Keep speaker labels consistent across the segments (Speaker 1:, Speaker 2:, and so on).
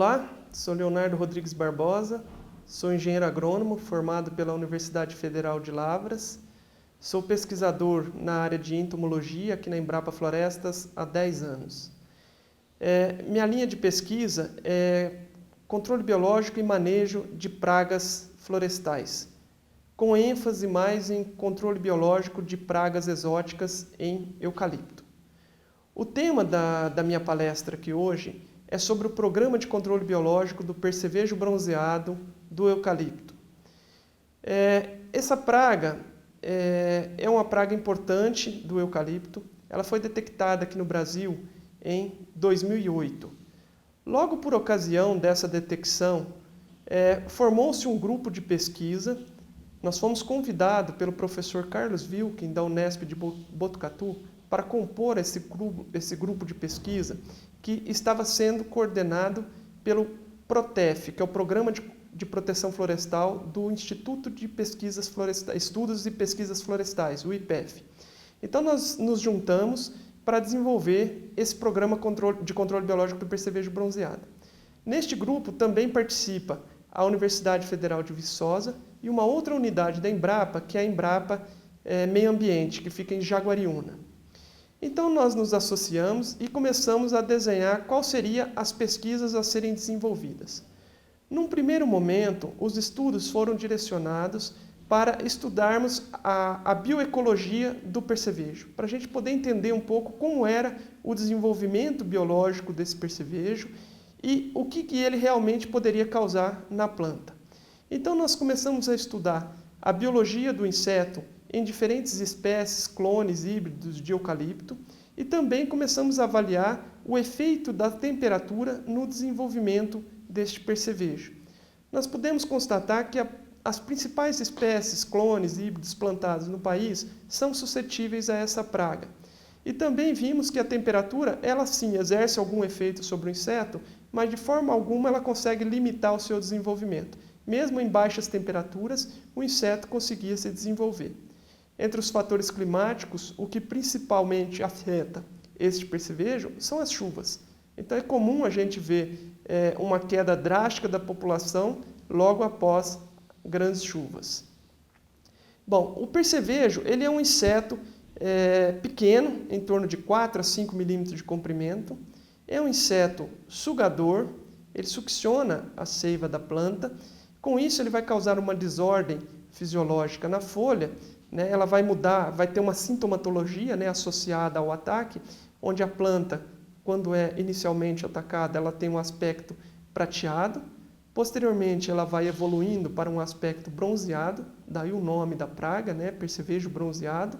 Speaker 1: Olá, sou Leonardo Rodrigues Barbosa, sou engenheiro agrônomo formado pela Universidade Federal de Lavras, sou pesquisador na área de entomologia aqui na Embrapa Florestas há 10 anos. Minha linha de pesquisa é controle biológico e manejo de pragas florestais, com ênfase mais em controle biológico de pragas exóticas em eucalipto. O tema da minha palestra aqui hoje é sobre o programa de controle biológico do percevejo bronzeado do eucalipto. Essa praga é uma praga importante do eucalipto. Ela foi detectada aqui no Brasil em 2008. Logo por ocasião dessa detecção, formou-se um grupo de pesquisa. Nós fomos convidados pelo professor Carlos Wilken, da Unesp de Botucatu, para compor esse grupo de pesquisa que estava sendo coordenado pelo PROTEF, que é o Programa de Proteção Florestal do Instituto de Pesquisas Florestais, Estudos e Pesquisas Florestais, o IPEF. Então nós nos juntamos para desenvolver esse programa de controle biológico do percevejo bronzeado. Neste grupo também participa a Universidade Federal de Viçosa e uma outra unidade da Embrapa, que é a Embrapa Meio Ambiente, que fica em Jaguariúna. Então nós nos associamos e começamos a desenhar quais seriam as pesquisas a serem desenvolvidas. Num primeiro momento, os estudos foram direcionados para estudarmos a bioecologia do percevejo, para a gente poder entender um pouco como era o desenvolvimento biológico desse percevejo e o que ele realmente poderia causar na planta. Então nós começamos a estudar a biologia do inseto em diferentes espécies, clones, híbridos de eucalipto, e também começamos a avaliar o efeito da temperatura no desenvolvimento deste percevejo. Nós podemos constatar que as principais espécies, clones, híbridos plantados no país são suscetíveis a essa praga. E também vimos que a temperatura, ela sim exerce algum efeito sobre o inseto, mas de forma alguma ela consegue limitar o seu desenvolvimento. Mesmo em baixas temperaturas, o inseto conseguia se desenvolver. Entre os fatores climáticos, o que principalmente afeta este percevejo são as chuvas. Então é comum a gente ver uma queda drástica da população logo após grandes chuvas. Bom, o percevejo ele é um inseto pequeno, em torno de 4 a 5 milímetros de comprimento. É um inseto sugador, ele succiona a seiva da planta. Com isso ele vai causar uma desordem fisiológica na folha, né? Ela vai mudar, vai ter uma sintomatologia, né, associada ao ataque, onde a planta, quando é inicialmente atacada, ela tem um aspecto prateado. Posteriormente, ela vai evoluindo para um aspecto bronzeado, daí o nome da praga, né, percevejo bronzeado.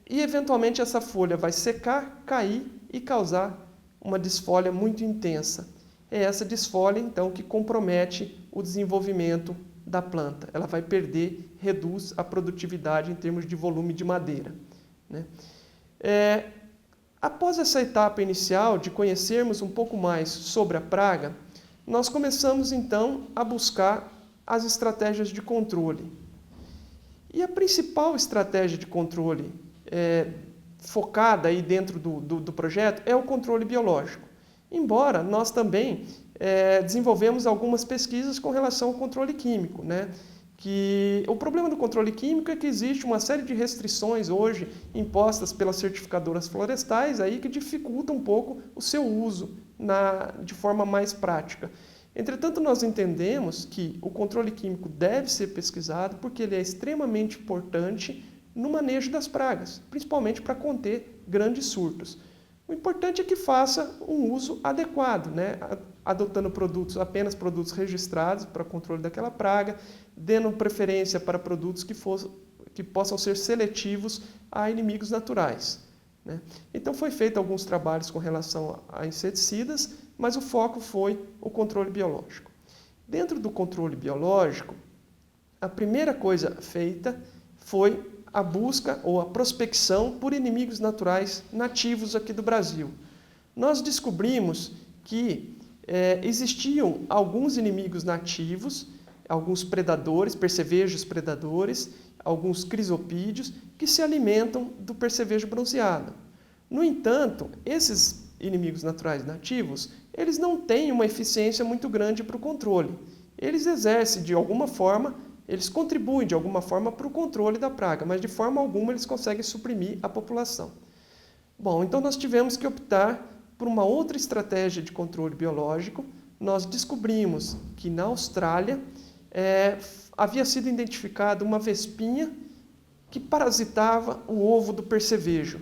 Speaker 1: E, eventualmente, essa folha vai secar, cair e causar uma desfolha muito intensa. É essa desfolha, então, que compromete o desenvolvimento da planta. Ela vai perder, reduz a produtividade em termos de volume de madeira, né? Após essa etapa inicial de conhecermos um pouco mais sobre a praga, nós começamos então a buscar as estratégias de controle. E a principal estratégia de controle focada aí dentro do projeto é o controle biológico. Embora nós também desenvolvemos algumas pesquisas com relação ao controle químico, né? Que o problema do controle químico é que existe uma série de restrições hoje impostas pelas certificadoras florestais aí que dificultam um pouco o seu uso de forma mais prática. Entretanto, nós entendemos que o controle químico deve ser pesquisado porque ele é extremamente importante no manejo das pragas, principalmente para conter grandes surtos. O importante é que faça um uso adequado, né? Adotando apenas produtos registrados para controle daquela praga, dando preferência para produtos que possam ser seletivos a inimigos naturais, né? Então foi feito alguns trabalhos com relação a inseticidas, mas o foco foi o controle biológico. Dentro do controle biológico, a primeira coisa feita foi a busca ou a prospecção por inimigos naturais nativos aqui do Brasil. Nós descobrimos que existiam alguns inimigos nativos, alguns predadores, percevejos predadores, alguns crisopídeos, que se alimentam do percevejo bronzeado. No entanto, esses inimigos naturais nativos, eles não têm uma eficiência muito grande para o controle. Eles exercem de alguma forma, eles contribuem de alguma forma para o controle da praga, mas de forma alguma eles conseguem suprimir a população. Bom, então nós tivemos que optar por uma outra estratégia de controle biológico. Nós descobrimos que na Austrália havia sido identificada uma vespinha que parasitava o ovo do percevejo.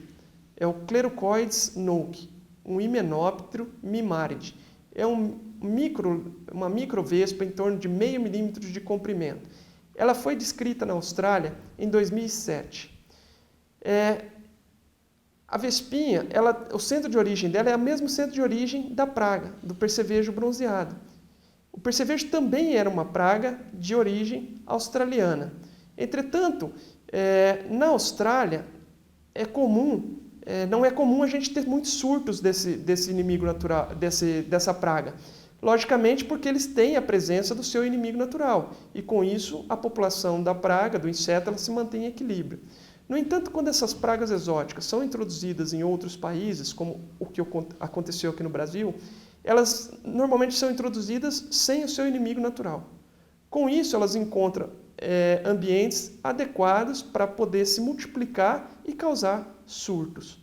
Speaker 1: É o Clerucoides nuke, um Hymenoptero mimaride. É uma microvespa em torno de 0,5 milímetro de comprimento. Ela foi descrita na Austrália em 2007. A vespinha, o centro de origem dela é o mesmo centro de origem da praga, do percevejo bronzeado. O percevejo também era uma praga de origem australiana. Entretanto, na Austrália não é comum a gente ter muitos surtos desse inimigo natural, dessa praga. Logicamente porque eles têm a presença do seu inimigo natural e com isso a população da praga, do inseto, ela se mantém em equilíbrio. No entanto, quando essas pragas exóticas são introduzidas em outros países, como o que aconteceu aqui no Brasil, elas normalmente são introduzidas sem o seu inimigo natural. Com isso, elas encontram ambientes adequados para poder se multiplicar e causar surtos.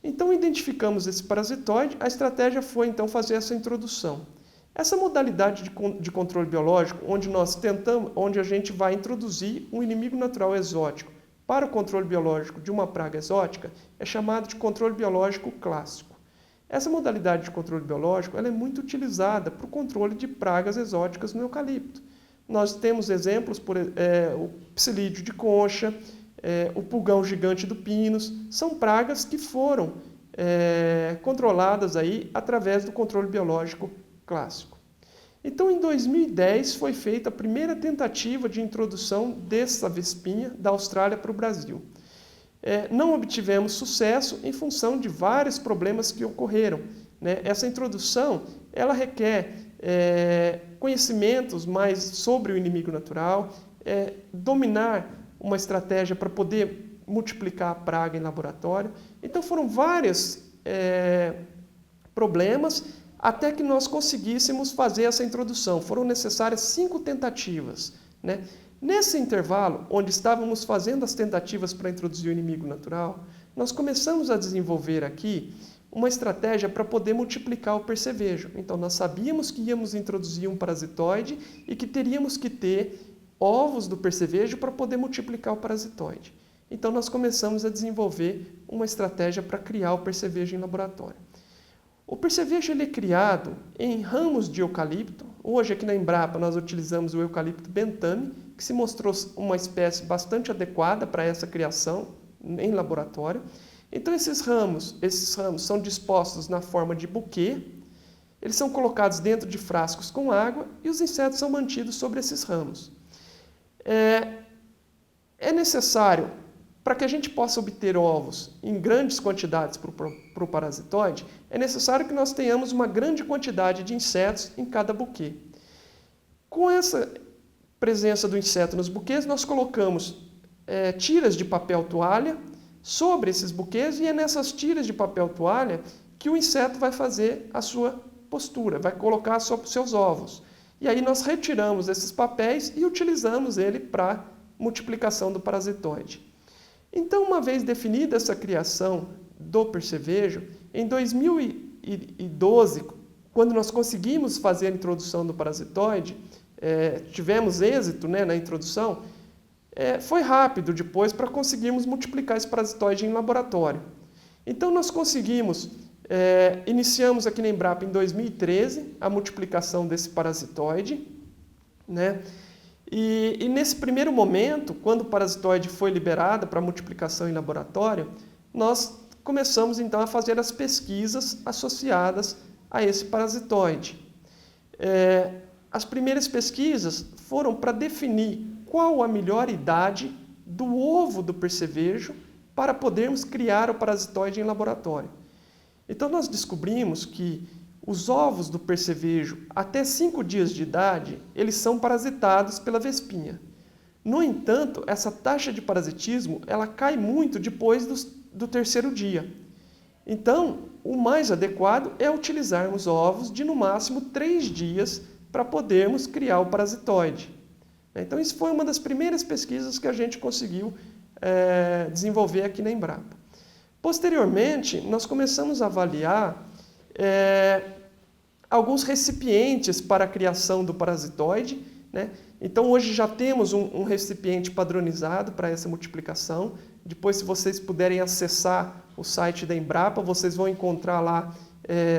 Speaker 1: Então, identificamos esse parasitoide, a estratégia foi então fazer essa introdução. Essa modalidade de controle biológico, onde a gente vai introduzir um inimigo natural exótico para o controle biológico de uma praga exótica, é chamado de controle biológico clássico. Essa modalidade de controle biológico ela é muito utilizada para o controle de pragas exóticas no eucalipto. Nós temos exemplos, o psilídeo de concha, o pulgão gigante do pinus, são pragas que foram controladas aí através do controle biológico clássico. Então, em 2010, foi feita a primeira tentativa de introdução dessa vespinha da Austrália para o Brasil. Não obtivemos sucesso em função de vários problemas que ocorreram, né? Essa introdução ela requer conhecimentos mais sobre o inimigo natural, dominar uma estratégia para poder multiplicar a praga em laboratório. Então foram vários problemas até que nós conseguíssemos fazer essa introdução. Foram necessárias 5 tentativas, né? Nesse intervalo, onde estávamos fazendo as tentativas para introduzir o inimigo natural, nós começamos a desenvolver aqui uma estratégia para poder multiplicar o percevejo. Então, nós sabíamos que íamos introduzir um parasitoide e que teríamos que ter ovos do percevejo para poder multiplicar o parasitoide. Então, nós começamos a desenvolver uma estratégia para criar o percevejo em laboratório. O percevejo ele é criado em ramos de eucalipto. Hoje, aqui na Embrapa, nós utilizamos o eucalipto bentame, que se mostrou uma espécie bastante adequada para essa criação em laboratório. Então, esses ramos são dispostos na forma de buquê, eles são colocados dentro de frascos com água e os insetos são mantidos sobre esses ramos. É necessário, para que a gente possa obter ovos em grandes quantidades para o parasitoide, é necessário que nós tenhamos uma grande quantidade de insetos em cada buquê. Com essa presença do inseto nos buquês, nós colocamos tiras de papel toalha sobre esses buquês e é nessas tiras de papel toalha que o inseto vai fazer a sua postura, vai colocar seus ovos. E aí nós retiramos esses papéis e utilizamos ele para multiplicação do parasitoide. Então, uma vez definida essa criação do percevejo, em 2012, quando nós conseguimos fazer a introdução do parasitoide, tivemos êxito, né, na introdução, foi rápido depois para conseguirmos multiplicar esse parasitoide em laboratório. Então, nós conseguimos, iniciamos aqui na Embrapa em 2013 a multiplicação desse parasitoide, né? E nesse primeiro momento, quando o parasitoide foi liberado para multiplicação em laboratório, nós começamos então a fazer as pesquisas associadas a esse parasitoide. As primeiras pesquisas foram para definir qual a melhor idade do ovo do percevejo para podermos criar o parasitoide em laboratório. Então nós descobrimos que os ovos do percevejo, até 5 dias de idade, eles são parasitados pela vespinha. No entanto, essa taxa de parasitismo ela cai muito depois do 3º dia. Então, o mais adequado é utilizarmos ovos de no máximo 3 dias para podermos criar o parasitoide. Então, isso foi uma das primeiras pesquisas que a gente conseguiu desenvolver aqui na Embrapa. Posteriormente, nós começamos a avaliar alguns recipientes para a criação do parasitoide, né? Então, hoje já temos um recipiente padronizado para essa multiplicação. Depois, se vocês puderem acessar o site da Embrapa, vocês vão encontrar lá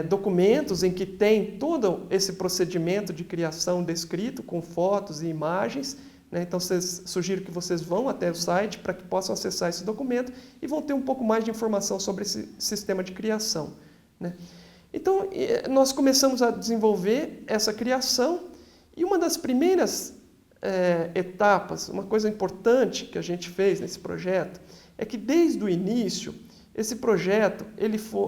Speaker 1: documentos em que tem todo esse procedimento de criação descrito, com fotos e imagens, né? Então, sugiro que vocês vão até o site para que possam acessar esse documento e vão ter um pouco mais de informação sobre esse sistema de criação, né? Então, nós começamos a desenvolver essa criação e uma das primeiras etapas, uma coisa importante que a gente fez nesse projeto, é que desde o início, esse projeto,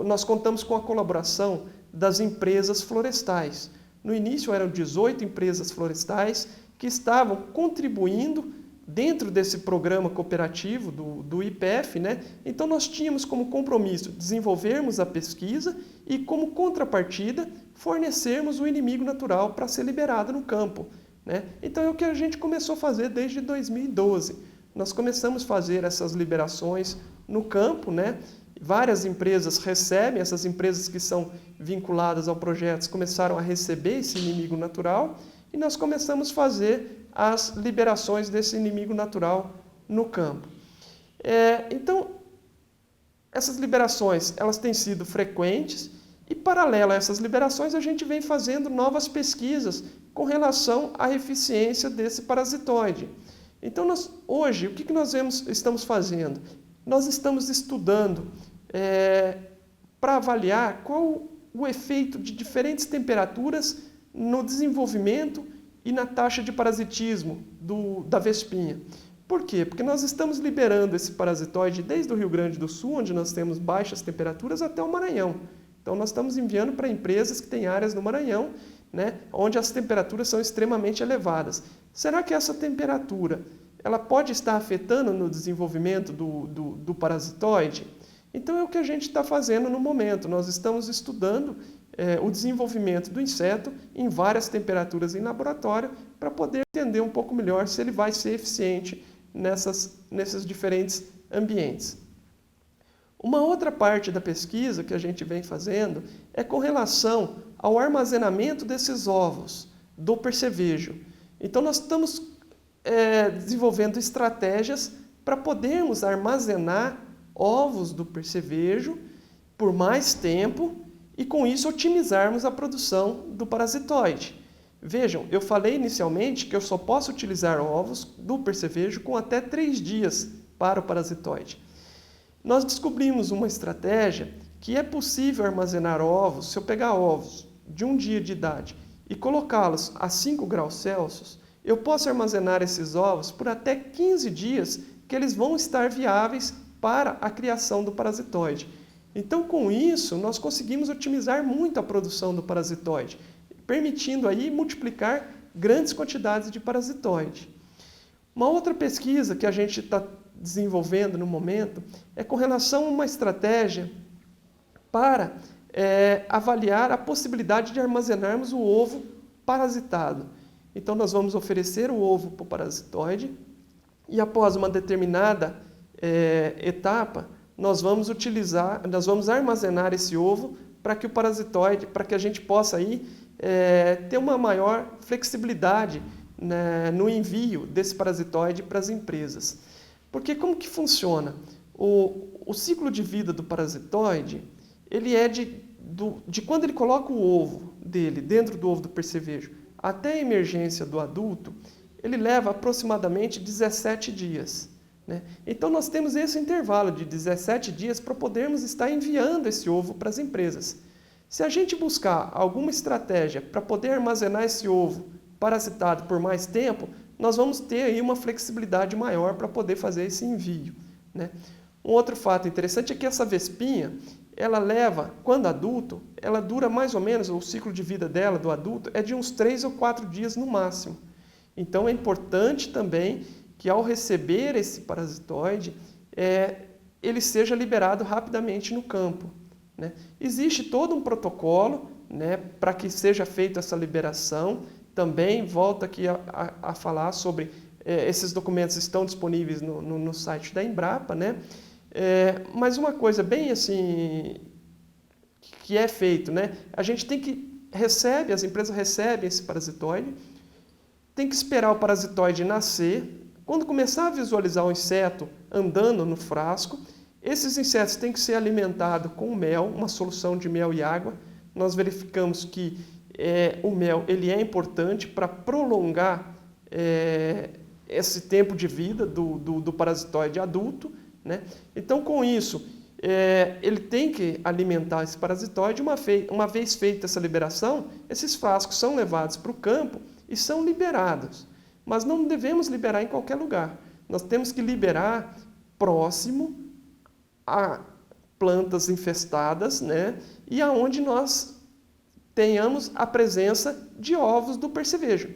Speaker 1: nós contamos com a colaboração das empresas florestais. No início eram 18 empresas florestais que estavam contribuindo dentro desse programa cooperativo do IPF, né? Então nós tínhamos como compromisso desenvolvermos a pesquisa e como contrapartida fornecermos o inimigo natural para ser liberado no campo, né? Então é o que a gente começou a fazer desde 2012. Nós começamos a fazer essas liberações no campo, né? Várias empresas recebem, essas empresas que são vinculadas ao projeto começaram a receber esse inimigo natural e nós começamos a fazer as liberações desse inimigo natural no campo. Então, essas liberações elas têm sido frequentes e, paralelo a essas liberações, a gente vem fazendo novas pesquisas com relação à eficiência desse parasitoide. Então, hoje, o que nós estamos fazendo? Nós estamos estudando para avaliar qual o efeito de diferentes temperaturas no desenvolvimento e na taxa de parasitismo da vespinha. Por quê? Porque nós estamos liberando esse parasitoide desde o Rio Grande do Sul, onde nós temos baixas temperaturas, até o Maranhão. Então, nós estamos enviando para empresas que têm áreas no Maranhão, né, onde as temperaturas são extremamente elevadas. Será que essa temperatura ela pode estar afetando no desenvolvimento do parasitoide? Então, é o que a gente está fazendo no momento. Nós estamos estudando o desenvolvimento do inseto em várias temperaturas em laboratório para poder entender um pouco melhor se ele vai ser eficiente nesses diferentes ambientes. Uma outra parte da pesquisa que a gente vem fazendo é com relação ao armazenamento desses ovos do percevejo. Então, nós estamos desenvolvendo estratégias para podermos armazenar ovos do percevejo por mais tempo e, com isso, otimizarmos a produção do parasitoide. Vejam, eu falei inicialmente que eu só posso utilizar ovos do percevejo com até 3 dias para o parasitoide. Nós descobrimos uma estratégia que é possível armazenar ovos, se eu pegar ovos de 1 dia de idade e colocá-los a 5 graus Celsius, eu posso armazenar esses ovos por até 15 dias que eles vão estar viáveis para a criação do parasitoide. Então, com isso, nós conseguimos otimizar muito a produção do parasitoide, permitindo aí multiplicar grandes quantidades de parasitoide. Uma outra pesquisa que a gente está desenvolvendo no momento é com relação a uma estratégia para avaliar a possibilidade de armazenarmos o ovo parasitado. Então, nós vamos oferecer o ovo para o parasitoide e, após uma determinada etapa, nós vamos armazenar esse ovo para que o parasitoide, para que a gente possa aí, ter uma maior flexibilidade, né, no envio desse parasitoide para as empresas. Porque como que funciona? O ciclo de vida do parasitoide, ele é de quando ele coloca o ovo dele dentro do ovo do percevejo até a emergência do adulto, ele leva aproximadamente 17 dias. Né? Então, nós temos esse intervalo de 17 dias para podermos estar enviando esse ovo para as empresas. Se a gente buscar alguma estratégia para poder armazenar esse ovo parasitado por mais tempo, nós vamos ter aí uma flexibilidade maior para poder fazer esse envio. Né? Um outro fato interessante é que essa vespinha, ela leva, quando adulto, ela dura mais ou menos, o ciclo de vida dela, do adulto, é de uns 3 ou 4 dias no máximo. Então, é importante também que, ao receber esse parasitoide, ele seja liberado rapidamente no campo. né? Existe todo um protocolo, né, para que seja feita essa liberação. Também volto aqui a falar sobre esses documentos estão disponíveis no site da Embrapa, né? Mas uma coisa bem assim que é feito, né? A gente tem que as empresas recebem esse parasitoide, tem que esperar o parasitoide nascer. Quando começar a visualizar o inseto andando no frasco, esses insetos têm que ser alimentados com mel, uma solução de mel e água. Nós verificamos que o mel ele é importante para prolongar esse tempo de vida do parasitoide adulto, né? Então, com isso, ele tem que alimentar esse parasitoide. Uma vez feita essa liberação, esses frascos são levados para o campo e são liberados. Mas não devemos liberar em qualquer lugar. Nós temos que liberar próximo a plantas infestadas, né? E aonde nós tenhamos a presença de ovos do percevejo.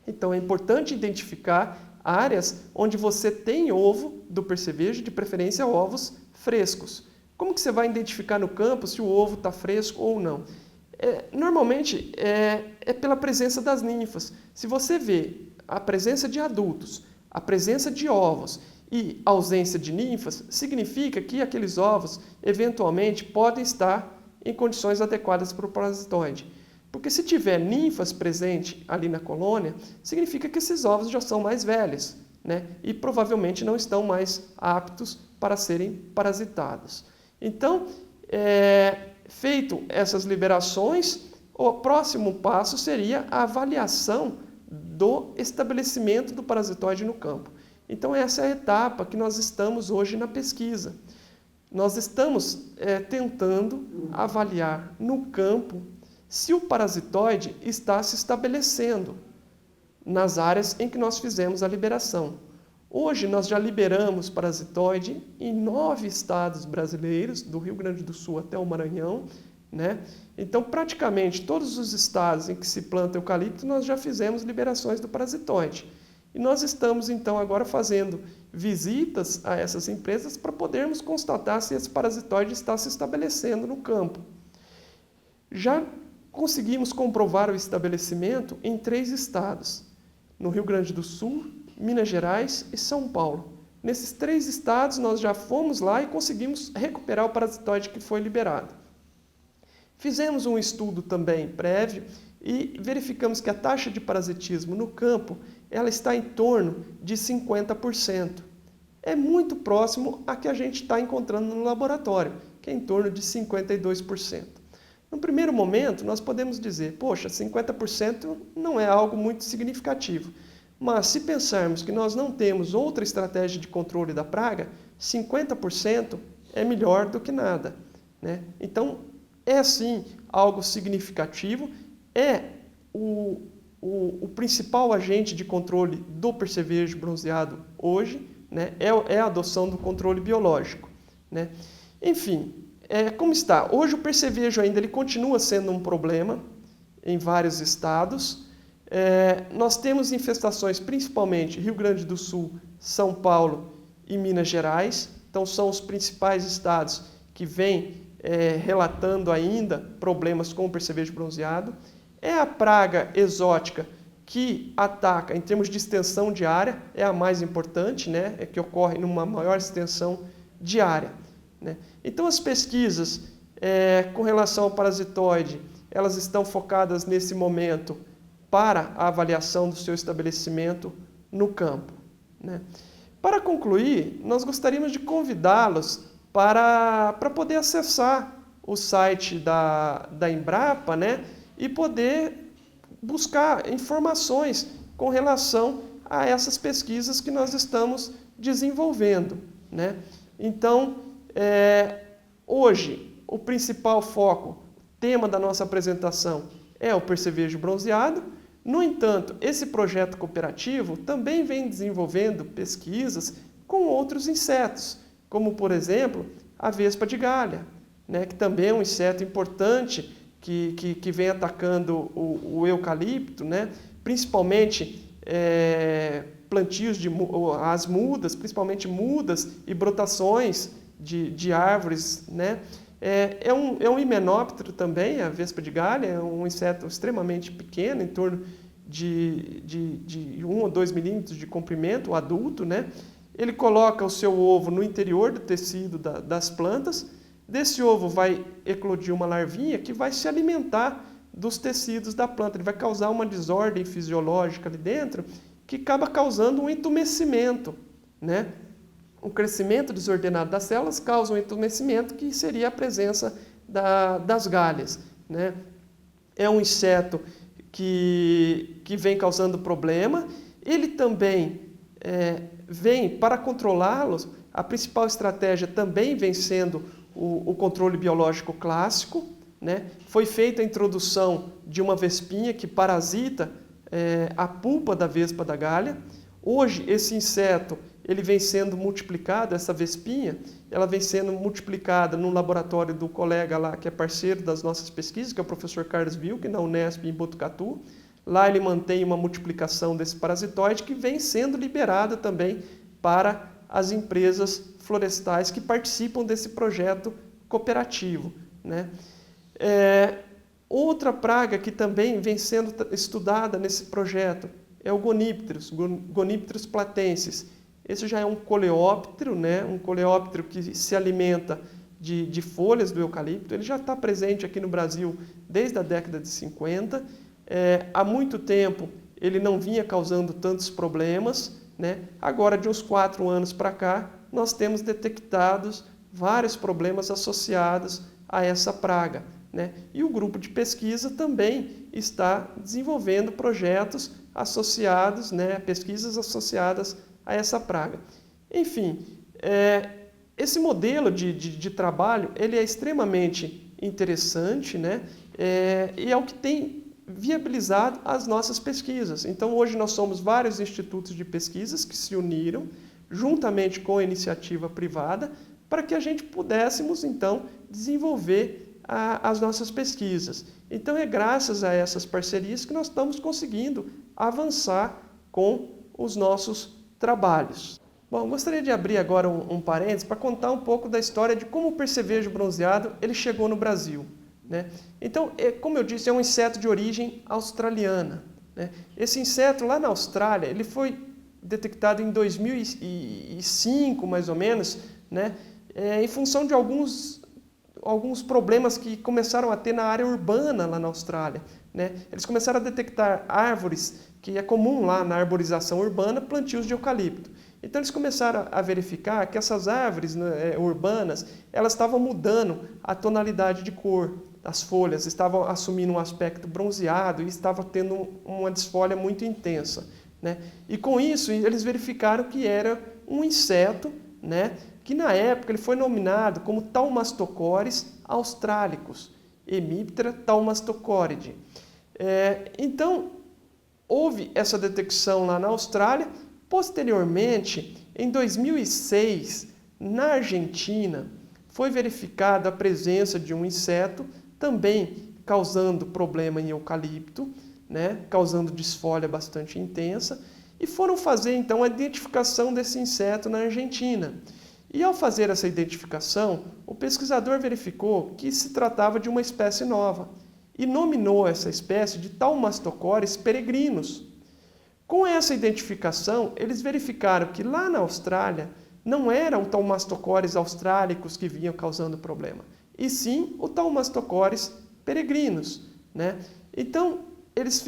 Speaker 1: Então é importante identificar áreas onde você tem ovo do percevejo, de preferência ovos frescos. Como que você vai identificar no campo se o ovo está fresco ou não? Normalmente é pela presença das ninfas. Se você vê a presença de adultos, a presença de ovos e ausência de ninfas, significa que aqueles ovos eventualmente podem estar em condições adequadas para o parasitoide. Porque se tiver ninfas presentes ali na colônia, significa que esses ovos já são mais velhos, né? E provavelmente não estão mais aptos para serem parasitados. Então, feito essas liberações, o próximo passo seria a avaliação do estabelecimento do parasitoide no campo. Então, essa é a etapa que nós estamos hoje na pesquisa. Nós estamos tentando avaliar no campo se o parasitoide está se estabelecendo nas áreas em que nós fizemos a liberação. Hoje nós já liberamos parasitoide em 9 estados brasileiros, do Rio Grande do Sul até o Maranhão, né? Então, praticamente todos os estados em que se planta eucalipto, nós já fizemos liberações do parasitoide. E nós estamos, então, agora fazendo visitas a essas empresas para podermos constatar se esse parasitoide está se estabelecendo no campo. Já conseguimos comprovar o estabelecimento em 3 estados, no Rio Grande do Sul, Minas Gerais e São Paulo. Nesses 3 estados, nós já fomos lá e conseguimos recuperar o parasitoide que foi liberado. Fizemos um estudo também prévio e verificamos que a taxa de parasitismo no campo ela está em torno de 50%. É muito próximo a que a gente está encontrando no laboratório, que é em torno de 52%. No primeiro momento, nós podemos dizer, poxa, 50% não é algo muito significativo. Mas se pensarmos que nós não temos outra estratégia de controle da praga, 50% é melhor do que nada, né? Então, é sim algo significativo, o principal agente de controle do percevejo bronzeado hoje, né, é a adoção do controle biológico, né? Enfim, como está? Hoje o percevejo ainda ele continua sendo um problema em vários estados. Nós temos infestações principalmente Rio Grande do Sul, São Paulo e Minas Gerais. Então são os principais estados que vêm relatando ainda problemas com o percevejo bronzeado. É a praga exótica que ataca, em termos de extensão de área, é a mais importante, né? É que ocorre numa maior extensão de área, né? Então as pesquisas com relação ao parasitoide, elas estão focadas nesse momento para a avaliação do seu estabelecimento no campo, né? Para concluir, nós gostaríamos de convidá-los para poder acessar o site da Embrapa, né? E poder buscar informações com relação a essas pesquisas que nós estamos desenvolvendo, né? Então, hoje, o principal foco, tema da nossa apresentação é o percevejo bronzeado. No entanto, esse projeto cooperativo também vem desenvolvendo pesquisas com outros insetos, como, por exemplo, a vespa de galha, né? Que também é um inseto importante que vem atacando o eucalipto, né? Principalmente plantios as mudas, principalmente mudas e brotações de árvores, né? É um himenóptero também, a vespa de Galha, é um inseto extremamente pequeno, em torno de 1 ou 2 milímetros de comprimento, o adulto, né? Ele coloca o seu ovo no interior do tecido das plantas. Desse ovo vai eclodir uma larvinha que vai se alimentar dos tecidos da planta. Ele vai causar uma desordem fisiológica ali dentro que acaba causando um entumecimento, né? O crescimento desordenado das células causa um entumecimento, que seria a presença das galhas, né? É um inseto que vem causando problema. Ele também vem, para controlá-los, a principal estratégia também vem sendo o controle biológico clássico, né? Foi feita a introdução de uma vespinha que parasita a pulpa da vespa da galha. Hoje, esse inseto ele vem sendo multiplicado, essa vespinha, ela vem sendo multiplicada no laboratório do colega lá, que é parceiro das nossas pesquisas, que é o professor Carlos Wilke, na Unesp, em Botucatu. Lá ele mantém uma multiplicação desse parasitoide que vem sendo liberada também para as empresas florestais que participam desse projeto cooperativo, né? Outra praga que também vem sendo estudada nesse projeto é o Gonipterus platensis. Esse já é um coleóptero, né? Um coleóptero que se alimenta de folhas do eucalipto. Ele já está presente aqui no Brasil desde a década de 50. Há muito tempo ele não vinha causando tantos problemas, né? Agora, de uns 4 anos para cá, nós temos detectados vários problemas associados a essa praga, né? E o grupo de pesquisa também está desenvolvendo projetos associados, né? Pesquisas associadas a essa praga. Enfim, esse modelo de trabalho ele é extremamente interessante, né? E é o que tem viabilizado as nossas pesquisas. Então, hoje nós somos vários institutos de pesquisas que se uniram, juntamente com a iniciativa privada, para que a gente pudéssemos, então, desenvolver as nossas pesquisas. Então, é graças a essas parcerias que nós estamos conseguindo avançar com os nossos trabalhos. Bom, gostaria de abrir agora um parênteses para contar um pouco da história de como o percevejo bronzeado ele chegou no Brasil, né? Então, como eu disse, é um inseto de origem australiana, né? Esse inseto lá na Austrália, ele foi detectado em 2005, mais ou menos, né? Em função de alguns problemas que começaram a ter na área urbana lá na Austrália, né? Eles começaram a detectar árvores, que é comum lá na arborização urbana, plantios de eucalipto. Então eles começaram a verificar que essas árvores, né, urbanas, elas estavam mudando a tonalidade de cor das folhas, estavam assumindo um aspecto bronzeado e estavam tendo uma desfolha muito intensa, né? E com isso eles verificaram que era um inseto, né, que na época ele foi nominado como Thaumastochores australicus, Hemiptera thaumastochoridae. Então, houve essa detecção lá na Austrália. Posteriormente, em 2006, na Argentina, foi verificada a presença de um inseto também causando problema em eucalipto, né, causando desfolha bastante intensa, e foram fazer então a identificação desse inseto na Argentina. E ao fazer essa identificação, o pesquisador verificou que se tratava de uma espécie nova e nominou essa espécie de Thaumastochores peregrinus. Com essa identificação, eles verificaram que lá na Austrália não era o Thaumastochores australicus que vinha causando problema, e sim o Thaumastochores peregrinus, né? Então, eles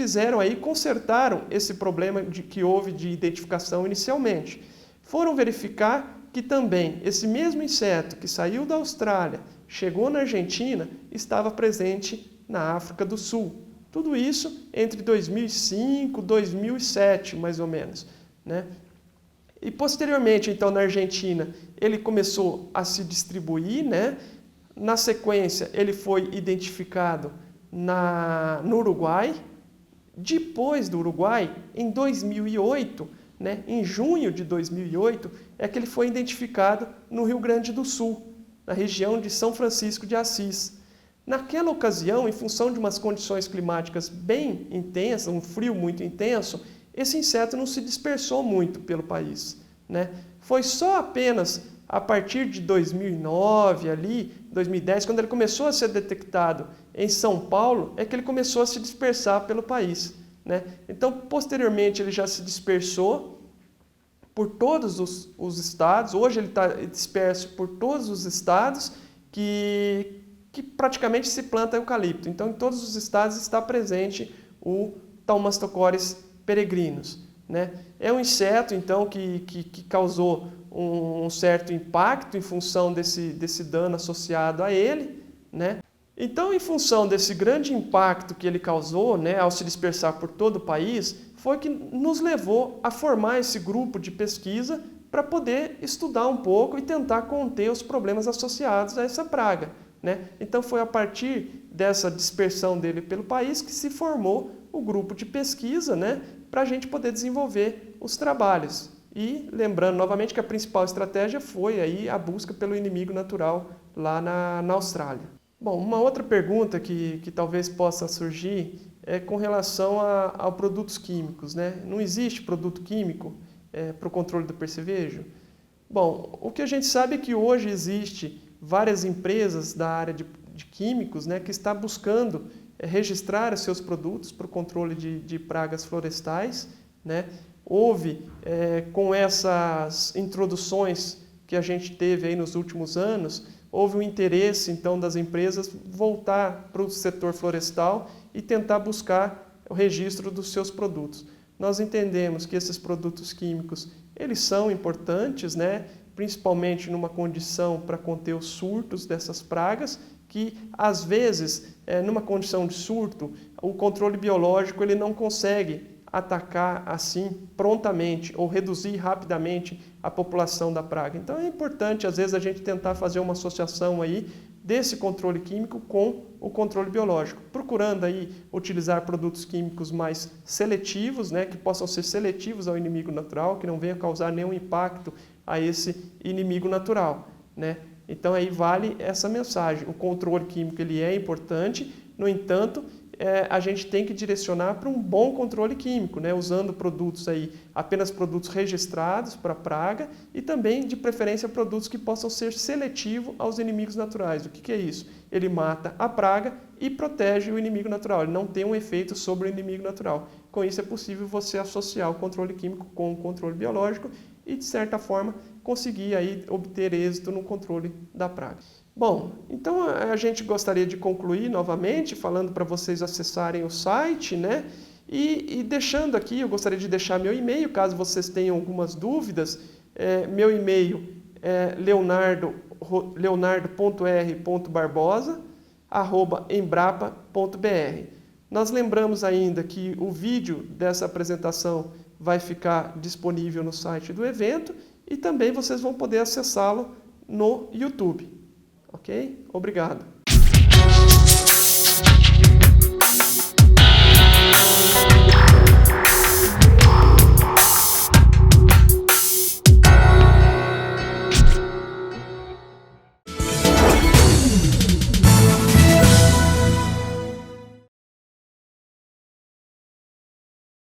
Speaker 1: consertaram esse problema que houve de identificação inicialmente. Foram verificar que também esse mesmo inseto que saiu da Austrália, chegou na Argentina, estava presente na África do Sul. Tudo isso entre 2005 e 2007, mais ou menos, né? E posteriormente, então, na Argentina, ele começou a se distribuir, né? Na sequência, ele foi identificado no Uruguai. Depois do Uruguai, em 2008, né? Em junho de 2008, é que ele foi identificado no Rio Grande do Sul, na região de São Francisco de Assis. Naquela ocasião, em função de umas condições climáticas bem intensas, um frio muito intenso, esse inseto não se dispersou muito pelo país, né? Foi só apenas a partir de 2009, ali, 2010, quando ele começou a ser detectado em São Paulo, é que ele começou a se dispersar pelo país, né? Então, posteriormente, ele já se dispersou por todos os estados. Hoje ele está disperso por todos os estados que praticamente se planta eucalipto. Então, em todos os estados está presente o Thaumastochores peregrinus, né? É um inseto, então, que causou um certo impacto em função desse dano associado a ele, né? Então, em função desse grande impacto que ele causou, né, ao se dispersar por todo o país, foi que nos levou a formar esse grupo de pesquisa para poder estudar um pouco e tentar conter os problemas associados a essa praga, né? Então, foi a partir dessa dispersão dele pelo país que se formou o grupo de pesquisa, né, para a gente poder desenvolver os trabalhos. E lembrando novamente que a principal estratégia foi aí a busca pelo inimigo natural lá na Austrália. Bom, uma outra pergunta que talvez possa surgir é com relação a produtos químicos, né? Não existe produto químico para o controle do percevejo? Bom, o que a gente sabe é que hoje existe várias empresas da área de químicos, né, que está buscando registrar os seus produtos para o controle de pragas florestais, né? Houve, com essas introduções que a gente teve aí nos últimos anos, houve um interesse, então, das empresas voltar para o setor florestal e tentar buscar o registro dos seus produtos. Nós entendemos que esses produtos químicos, eles são importantes, né? Principalmente numa condição para conter os surtos dessas pragas, que, às vezes, numa condição de surto, o controle biológico ele não consegue atacar assim prontamente ou reduzir rapidamente a população da praga. Então é importante, às vezes, a gente tentar fazer uma associação aí desse controle químico com o controle biológico, procurando aí utilizar produtos químicos mais seletivos, né, que possam ser seletivos ao inimigo natural, que não venham causar nenhum impacto a esse inimigo natural, né? Então aí vale essa mensagem. O controle químico ele é importante, no entanto, a gente tem que direcionar para um bom controle químico, né? Usando produtos aí, apenas produtos registrados para praga e também, de preferência, produtos que possam ser seletivos aos inimigos naturais. O que é isso? Ele mata a praga e protege o inimigo natural. Ele não tem um efeito sobre o inimigo natural. Com isso é possível você associar o controle químico com o controle biológico e, de certa forma, conseguir aí obter êxito no controle da praga. Bom, então a gente gostaria de concluir novamente falando para vocês acessarem o site, né? E deixando aqui, eu gostaria de deixar meu e-mail, caso vocês tenham algumas dúvidas. Meu e-mail é leonardo.r.barbosa@embrapa.br. Nós lembramos ainda que o vídeo dessa apresentação vai ficar disponível no site do evento e também vocês vão poder acessá-lo no YouTube. Ok? Obrigado.